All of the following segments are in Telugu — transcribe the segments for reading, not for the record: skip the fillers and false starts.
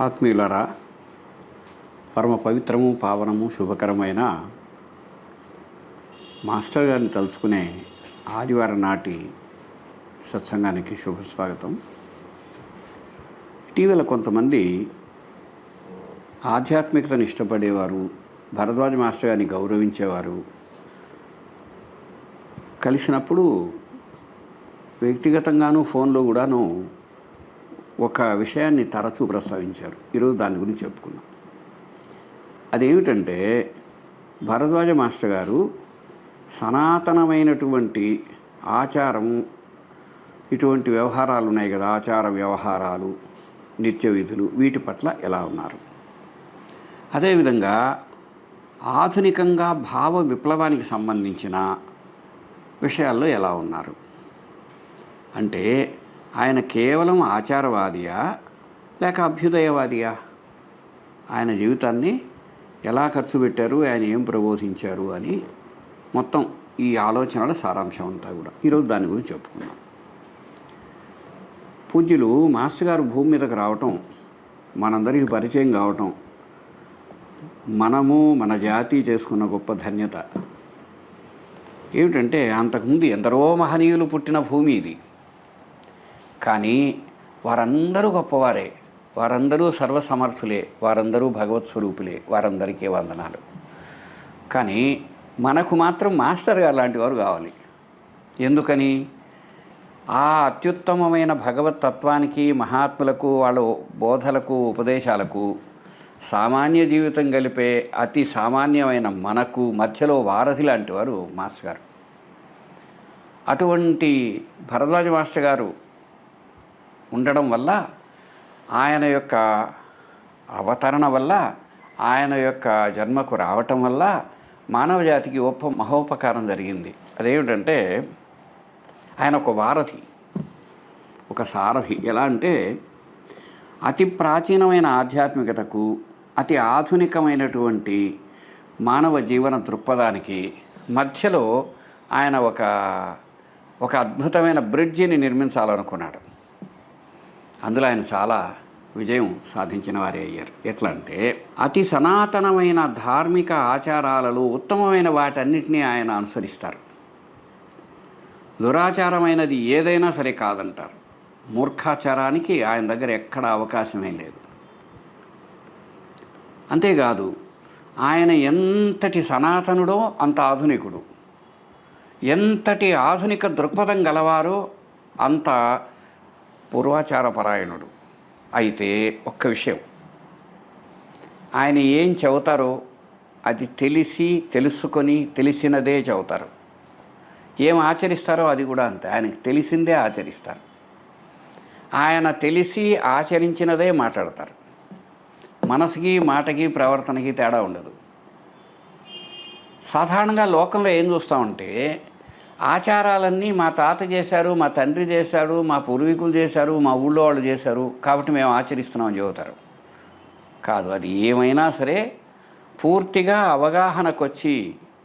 ఆత్మీయులారా, పరమ పవిత్రము పావనము శుభకరమైన మాస్టర్ గారిని తలుచుకునే ఆదివారం నాటి సత్సంగానికి శుభస్వాగతం. ఇటీవల కొంతమంది ఆధ్యాత్మికతను ఇష్టపడేవారు, భరద్వాజ మాస్టర్ గారిని గౌరవించేవారు కలిసినప్పుడు వ్యక్తిగతంగాను ఫోన్లో కూడాను ఒక విషయాన్ని తరచూ ప్రస్తావించారు. ఈరోజు దాని గురించి చెప్పుకున్నాం. అదేమిటంటే, భరద్వాజ మాస్టర్ గారు సనాతనమైనటువంటి ఆచారము, ఇటువంటి వ్యవహారాలు ఉన్నాయి కదా, ఆచార వ్యవహారాలు, నిత్య విధులు, వీటి పట్ల ఎలా ఉన్నారు, అదేవిధంగా ఆధునికంగా భావ విప్లవానికి సంబంధించిన విషయాల్లో ఎలా ఉన్నారు. అంటే ఆయన కేవలం ఆచారవాదియా లేక అభ్యుదయవాదియా? ఆయన జీవితాన్ని ఎలా ఖర్చు పెట్టారు, ఆయన ఏం ప్రబోధించారు అని మొత్తం ఈ ఆలోచనల సారాంశం అంతా కూడా ఈరోజు దాని గురించి చెప్పుకున్నాం. పూజ్యులు మాస్టర్ గారు భూమి మీదకి రావటం, మనందరికీ పరిచయం కావటం, మనము మన జాతి చేసుకున్న గొప్ప ధన్యత. ఏమిటంటే, అంతకుముందు ఎందరో మహనీయులు పుట్టిన భూమి ఇది. కానీ వారందరూ గొప్పవారే, వారందరూ సర్వసమర్థులే, వారందరూ భగవత్ స్వరూపులే, వారందరికీ వందనాలు. కానీ మనకు మాత్రం మాస్టర్ గారు లాంటి వారు కావాలి. ఎందుకని? ఆ అత్యుత్తమమైన భగవత్ తత్వానికి, మహాత్ములకు, వాళ్ళ బోధలకు, ఉపదేశాలకు సామాన్య జీవితం గలిపే అతి సామాన్యమైన మనకు మధ్యలో వారధి లాంటి వారు మాస్టర్ గారు. అటువంటి భరద్వాజ మాస్టర్ గారు ఉండడం వల్ల, ఆయన యొక్క అవతరణ వల్ల, ఆయన యొక్క జన్మకు రావటం వల్ల మానవ జాతికి మహోపకారం జరిగింది. అదేమిటంటే, ఆయన ఒక వారధి, ఒక సారథి. ఎలా అంటే, అతి ప్రాచీనమైన ఆధ్యాత్మికతకు, అతి ఆధునికమైనటువంటి మానవ జీవన దృక్పథానికి మధ్యలో ఆయన ఒక అద్భుతమైన బ్రిడ్జిని నిర్మించాలనుకున్నాడు. అందులో ఆయన చాలా విజయం సాధించిన వారే అయ్యారు. ఎట్లా అంటే, అతి సనాతనమైన ధార్మిక ఆచారాలలో ఉత్తమమైన వాటన్నిటినీ ఆయన అనుసరిస్తారు. దురాచారమైనది ఏదైనా సరే కాదంటారు. మూర్ఖాచారానికి ఆయన దగ్గర ఎక్కడ అవకాశమే లేదు. అంతేకాదు, ఆయన ఎంతటి సనాతనుడో అంత ఆధునికుడు, ఎంతటి ఆధునిక దృక్పథం గలవారో అంత పూర్వాచారపరాయణుడు. అయితే ఒక్క విషయం, ఆయన ఏం చెబుతారో అది తెలుసుకొని తెలిసినదే చెబుతారు. ఏం ఆచరిస్తారో అది కూడా అంతే, ఆయనకు తెలిసిందే ఆచరిస్తారు. ఆయన తెలిసి ఆచరించినదే మాట్లాడతారు. మనసుకి, మాటకి, ప్రవర్తనకి తేడా ఉండదు. సాధారణంగా లోకంలో ఏం చూస్తామంటే, ఆచారాలన్నీ మా తాత చేశారు, మా తండ్రి చేశారు, మా పూర్వీకులు చేశారు, మా ఊళ్ళో వాళ్ళు చేశారు కాబట్టి మేము ఆచరిస్తున్నామని చెబుతారు. కాదు, అది ఏమైనా సరే పూర్తిగా అవగాహనకు వచ్చి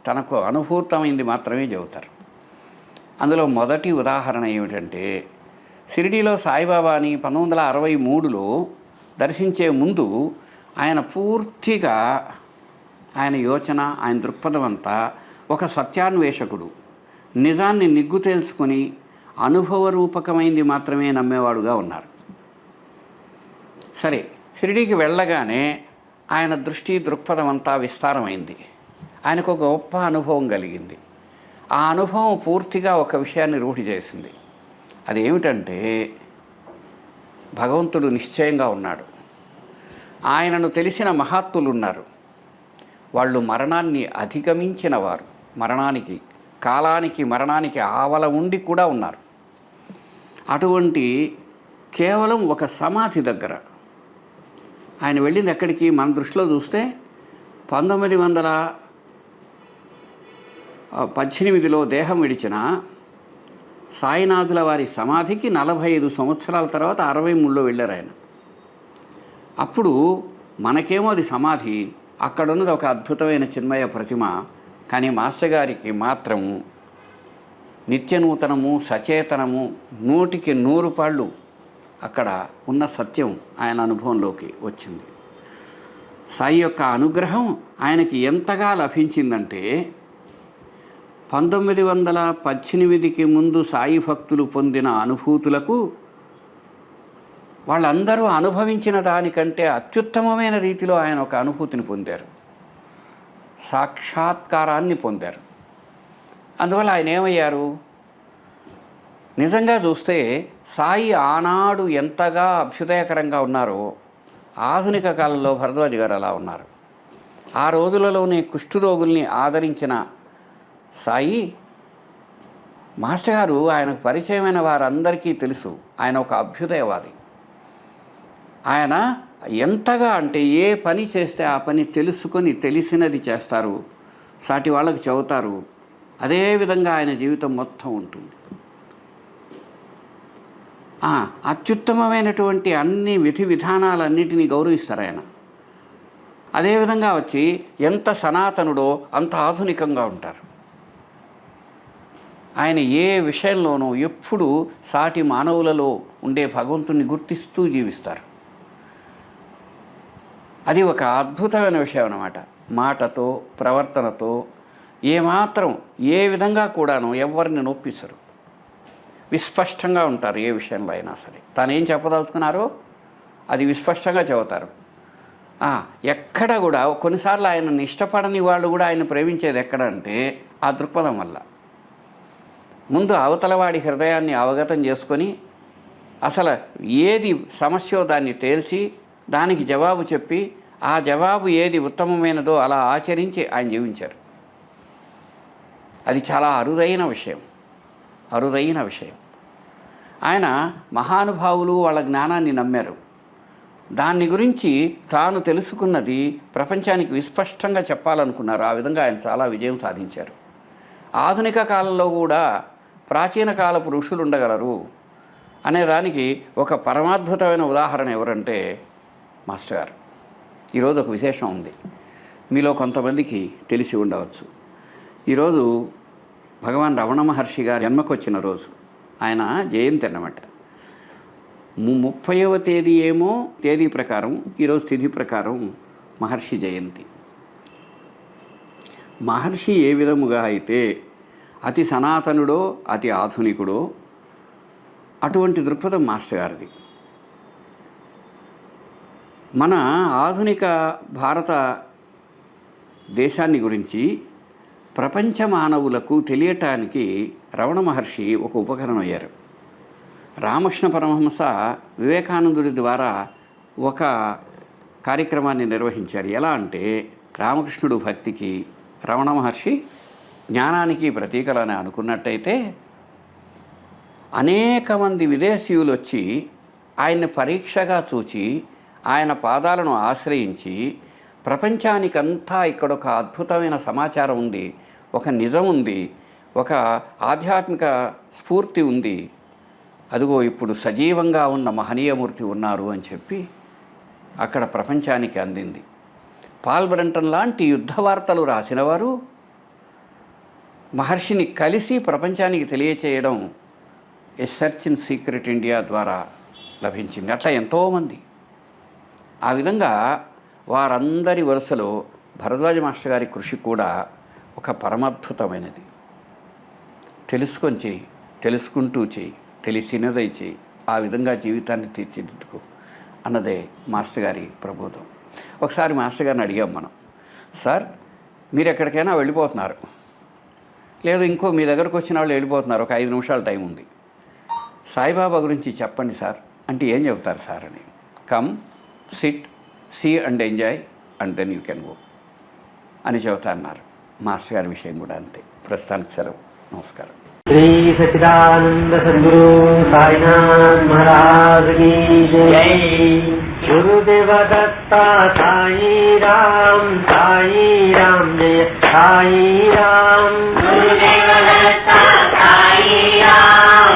తనకు అనుభూతమైంది మాత్రమే చెబుతారు. అందులో మొదటి ఉదాహరణ ఏమిటంటే, షిరిడీలో సాయిబాబాని 1963లో దర్శించే ముందు ఆయన పూర్తిగా ఆయన యోచన, ఆయన దృక్పథం అంతా ఒక సత్యాన్వేషకుడు, నిజాన్ని నిగ్గు తేల్చుకొని అనుభవరూపకమైంది మాత్రమే నమ్మేవాడుగా ఉన్నారు. సరే, షిరిడీకి వెళ్ళగానే ఆయన దృష్టి దృక్పథం అంతా విస్తారమైంది. ఆయనకు ఒక గొప్ప అనుభవం కలిగింది. ఆ అనుభవం పూర్తిగా ఒక విషయాన్ని రూఢి చేసింది. అదేమిటంటే భగవంతుడు నిశ్చయంగా ఉన్నాడు. ఆయనను తెలిసిన మహాత్ములు ఉన్నారు. వాళ్ళు మరణాన్ని అధిగమించిన వారు, మరణానికి ఆవల ఉండి కూడా ఉన్నారు. అటువంటి కేవలం ఒక సమాధి దగ్గర ఆయన వెళ్ళింది ఎక్కడికి? మన దృష్టిలో చూస్తే 1918లో దేహం విడిచిన సాయినాథుల వారి సమాధికి 45 సంవత్సరాల తర్వాత 63లో వెళ్ళారు ఆయన. అప్పుడు మనకేమో అది సమాధి, అక్కడున్నది ఒక అద్భుతమైన చిన్మయ ప్రతిమ. కానీ మాస్టర్ గారికి మాత్రం నిత్యనూతనము, సచేతనము, 100కి 100 పాళ్ళు అక్కడ ఉన్న సత్యం ఆయన అనుభవంలోకి వచ్చింది. సాయి యొక్క అనుగ్రహం ఆయనకి ఎంతగా లభించిందంటే 1918కి ముందు సాయి భక్తులు పొందిన అనుభూతులకు వాళ్ళందరూ అనుభవించిన దానికంటే అత్యుత్తమమైన రీతిలో ఆయన ఒక అనుభూతిని పొందారు, సాక్షాత్కారాన్ని పొందారు. అందువల్ల ఆయన ఏమయ్యారు? నిజంగా చూస్తే సాయి ఆనాడు ఎంతగా అభ్యుదయకరంగా ఉన్నారో ఆధునిక కాలంలో భరద్వాజ్ గారు అలా ఉన్నారు. ఆ రోజులలోనే కుష్ఠరోగుల్ని ఆదరించిన సాయి మాస్టర్ గారు ఆయనకు పరిచయమైన వారందరికీ తెలుసు. ఆయన ఒక అభ్యుదయవాది. ఆయన ఎంతగా అంటే ఏ పని చేస్తే ఆ పని తెలుసుకొని తెలిసినది చేస్తారు, సాటి వాళ్ళకి చెబుతారు. అదేవిధంగా ఆయన జీవితం మొత్తం ఉంటుంది. అత్యుత్తమమైనటువంటి అన్ని విధి విధానాలన్నిటినీ గౌరవిస్తారు ఆయన. అదేవిధంగా వచ్చి ఎంత సనాతనుడో అంత ఆధునికంగా ఉంటారు. ఆయన ఏ విషయంలోనూ ఎప్పుడూ సాటి మానవులలో ఉండే భగవంతుని గుర్తిస్తూ జీవిస్తారు. అది ఒక అద్భుతమైన విషయం అన్నమాట. మాటతో, ప్రవర్తనతో ఏమాత్రం ఏ విధంగా కూడాను ఎవరిని నొప్పిస్తారు. విస్పష్టంగా ఉంటారు. ఏ విషయంలో అయినా సరే తానేం చెప్పదలుచుకున్నారో అది విస్పష్టంగా చెబుతారు. ఎక్కడ కూడా కొన్నిసార్లు ఆయనను ఇష్టపడని వాళ్ళు కూడా ఆయన ప్రేమించేది ఎక్కడంటే ఆ దృక్పథం వల్ల. ముందు అవతలవాడి హృదయాన్ని అవగతం చేసుకొని అసలు ఏది సమస్యో దాన్ని తేల్చి దానికి జవాబు చెప్పి ఆ జవాబు ఏది ఉత్తమమైనదో అలా ఆచరించి ఆయన జీవించారు. అది చాలా అరుదైన విషయం. ఆయన మహానుభావులు వాళ్ళ జ్ఞానాన్ని నమ్మారు. దాన్ని గురించి తాను తెలుసుకున్నది ప్రపంచానికి విస్పష్టంగా చెప్పాలనుకున్నారు. ఆ విధంగా ఆయన చాలా విజయం సాధించారు. ఆధునిక కాలంలో కూడా ప్రాచీన కాలపు ఋషులు ఉండగలరు అనేదానికి ఒక పరమాద్భుతమైన ఉదాహరణ ఎవరంటే మాస్టర్ గారు. ఈరోజు ఒక విశేషం ఉంది, మీలో కొంతమందికి తెలిసి ఉండవచ్చు. ఈరోజు భగవాన్ రమణ మహర్షి గారి జన్మకు వచ్చిన రోజు, ఆయన జయంతి అన్నమాట. 30వ తేదీ ఏమో తేదీ ప్రకారం, ఈరోజు తిథి ప్రకారం మహర్షి జయంతి. మహర్షి ఏ విధముగా అయితే అతి సనాతనుడో అతి ఆధునికుడో అటువంటి దృక్పథం మాస్టర్ గారిది. మన ఆధునిక భారత దేశాన్ని గురించి ప్రపంచ మానవులకు తెలియటానికి రమణ మహర్షి ఒక ఉపకరణం అయ్యారు. రామకృష్ణ పరమహంస వివేకానందుడి ద్వారా ఒక కార్యక్రమాన్ని నిర్వహించారు. ఎలా అంటే రామకృష్ణుడు భక్తికి, రమణ మహర్షి జ్ఞానానికి ప్రతీకలని అనుకున్నట్టయితే అనేక మంది విదేశీయులు వచ్చి ఆయన్ని పరీక్షగా చూచి ఆయన పాదాలను ఆశ్రయించి ప్రపంచానికంతా ఇక్కడ ఒక అద్భుతమైన సమాచారం ఉంది, ఒక నిజం ఉంది, ఒక ఆధ్యాత్మిక స్ఫూర్తి ఉంది, అదిగో ఇప్పుడు సజీవంగా ఉన్న మహనీయమూర్తి ఉన్నారు అని చెప్పి అక్కడ ప్రపంచానికి అందింది. పాల్ బ్రంటన్ లాంటి యుద్ధ వార్తలు రాసినవారు మహర్షిని కలిసి ప్రపంచానికి తెలియచేయడం a search in secret India ద్వారా లభించింది. అట్లా ఎంతోమంది. ఆ విధంగా వారందరి వరుసలో భరద్వాజ మాస్టర్ గారి కృషి కూడా ఒక పరమాద్భుతమైనది. తెలుసుకొని చేయి, తెలుసుకుంటూ చేయి, తెలిసినదై చేయి, ఆ విధంగా జీవితాన్ని తీర్చిదిద్దుకో అన్నదే మాస్టర్ గారి ప్రబోధం. ఒకసారి మాస్టర్ గారిని అడిగాం మనం, సార్ మీరు ఎక్కడికైనా వెళ్ళిపోతున్నారు, లేదు ఇంకో మీ దగ్గరకు వచ్చిన వాళ్ళు వెళ్ళిపోతున్నారు, ఒక 5 నిమిషాల టైం ఉంది, సాయిబాబా గురించి చెప్పండి సార్ అంటే ఏం చెప్తారు సార్ అని. Come, sit, see and enjoy and then you can go అని చెబుతా అన్నారు. మాస్టర్ గారి విషయం కూడా అంతే. ప్రస్తుతానికి సెలవు. నమస్కారం. శ్రీ సచ్చిదానంద సద్గురు సాయినాథ్ మహారాజ్ की जय। गुरुदेव दत्ता साई राम जय साई राम। गुरुदेव दत्ता साई राम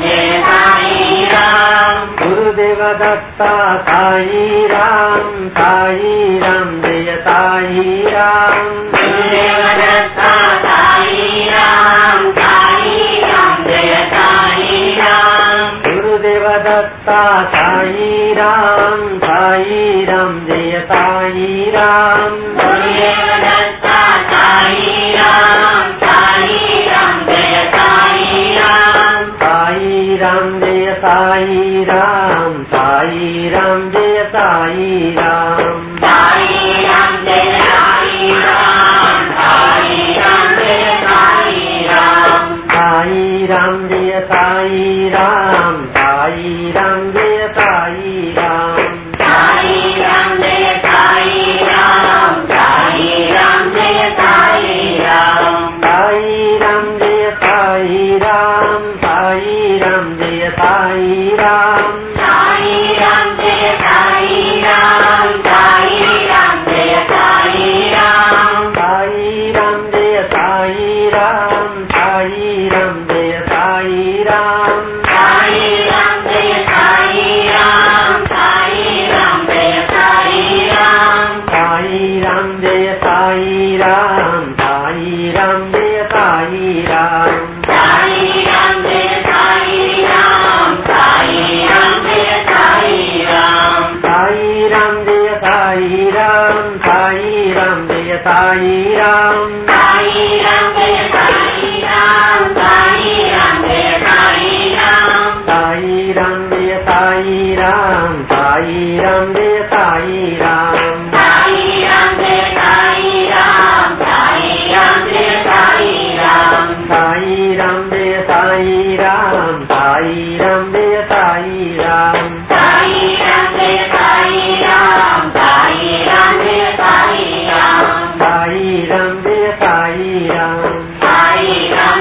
जय साई राम। गुरुदेव दत्ता साई राम जय साई राम। गुरुदेव दत्ता साई राम जय साई राम। गुरुदेव दत्ता साई राम जय साई राम। गुरुदेव दत्ता साई राम जय साई राम। साई राम जय साई राम जय साई राम। साई राम जय साई राम जय साई राम। साई राम जय साई राम जय साई राम। साई राम जय साई राम जय साई राम। साई राम जय साई राम जय साई राम। साई राम जय साई राम जय साई राम। साई राम जय साई राम जय साई राम। साई राम जय साई राम जय साई राम। साई राम जय साई राम जय साई राम। साई राम जय साई राम जय साई राम। साई राम जय साई राम जय साई राम। साई राम जय साई राम जय साई राम। साई राम जय साई राम जय साई राम। साई राम जय साई राम जय साई राम। साई राम जय साई राम जय साई राम। साई राम जय साई राम जय साई राम। साई राम जय साई राम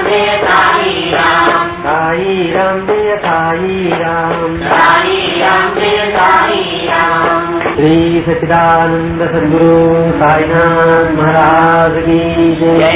जय साई राम। साई राम जय साई राम जय साई राम। श्री सच्चिदानंद सद्गुरु साईनाथ महाराज की जय।